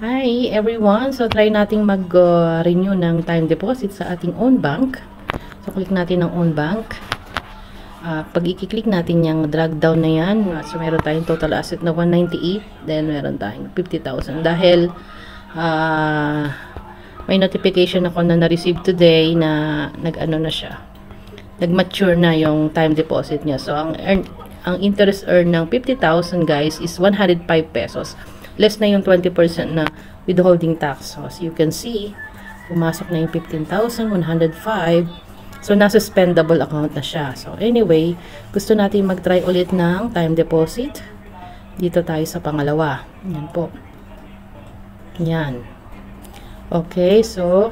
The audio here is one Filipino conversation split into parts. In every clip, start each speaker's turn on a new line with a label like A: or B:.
A: Hi everyone! So try nating mag-renew ng time deposit sa ating own bank. So click natin ang own bank. Pag i-click natin yung drag down na yan, so meron tayong total asset na 198, then meron tayong 50,000 dahil may notification ako na na-receive today na nag-ano na siya, nag-mature na yung time deposit niya. So ang interest earn ng 50,000 guys is 105 pesos. Less na yung 20% na withholding tax. So as you can see, pumasok na yung 15,105. So nasa spendable account na siya. So anyway, gusto natin mag-try ulit ng time deposit. Dito tayo sa pangalawa. Yan po. Yan. Okay, so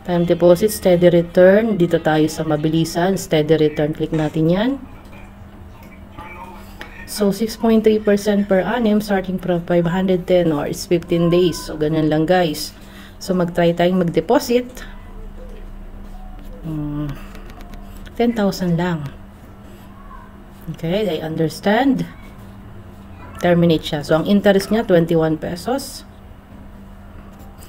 A: time deposit, steady return. Dito tayo sa mabilisan, steady return. Click natin yan. So, 6.3% per annum starting from 510 or is 15 days. So, ganun lang guys. So, mag-try tayong mag-deposit. 10,000 lang. Okay, I understand. Terminate siya. So, ang interest niya, 21 pesos.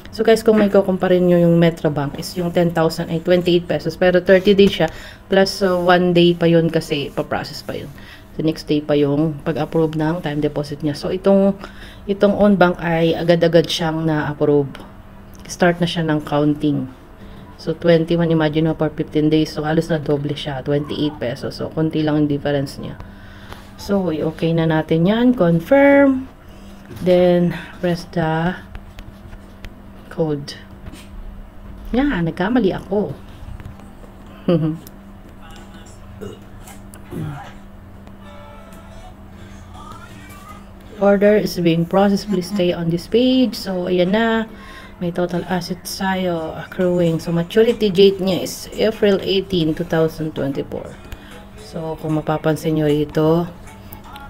A: So, guys, kung may kukumparin nyo yung Metrobank is yung 10,000 ay 28 pesos. Pero 30 days siya. Plus, 1 day pa yun kasi pa-process pa yun. The next day pa yung pag-approve ng time deposit niya. So, itong own bank ay agad-agad siyang na-approve. Start na siya ng counting. So, 21, imagine mo, for 15 days. So, halos na doble siya. 28 pesos. So, konti lang yung difference niya. So, okay na natin yan. Confirm. Then, press the code. Yan, nagkamali ako. Order is being processed. Please stay on this page. So, ayan na. May total assets tayo accruing. So, maturity date niya is April 18, 2024. So, kung mapapansin nyo rito,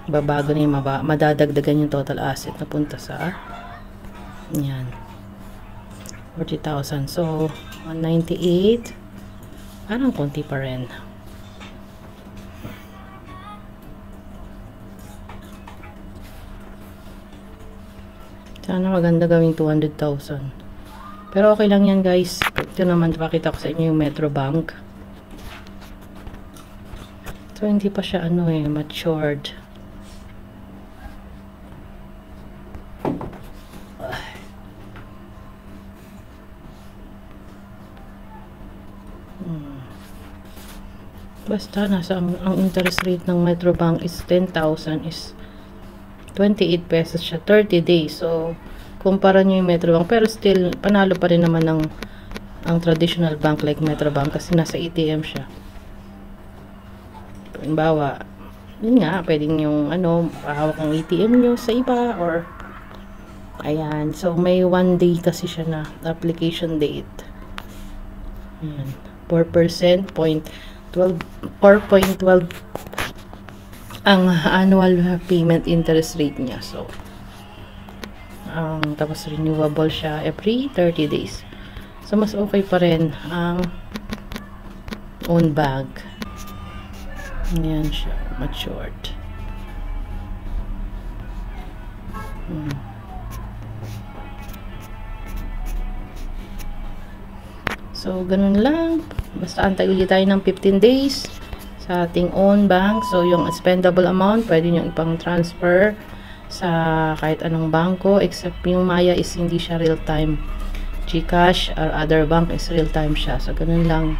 A: babago na yung madadagdagan yung total asset na punta sa yan. 40,000. So, 198. Parang konti pa rin. Sana maganda gawing 200,000. Pero okay lang yan guys. Ito naman, pakita ko sa inyo yung Metrobank. So, hindi pa siya matured. Basta nasa ang interest rate ng Metrobank is 10,000 is 28 pesos siya, 30 days. So, kumpara nyo yung Metrobank. Pero still, panalo pa rin naman ang traditional bank like Metrobank kasi nasa ATM siya. Halimbawa, yun nga, pwedeng yung pahawak ng ATM nyo sa iba or ayan. So, may 1 day kasi siya na application date. Ayan. 4%, 4.12 ang annual payment interest rate niya. So, tapos renewable siya every 30 days. So, mas okay pa rin ang own bank. Ayan siya, matured. So, ganun lang. Basta antay ulit tayo ng 15 days sa ating own bank. So, yung spendable amount, pwede nyo ipang transfer sa kahit anong bangko, except yung Maya is hindi siya real time. GCash or other bank is real time siya. So, ganun lang.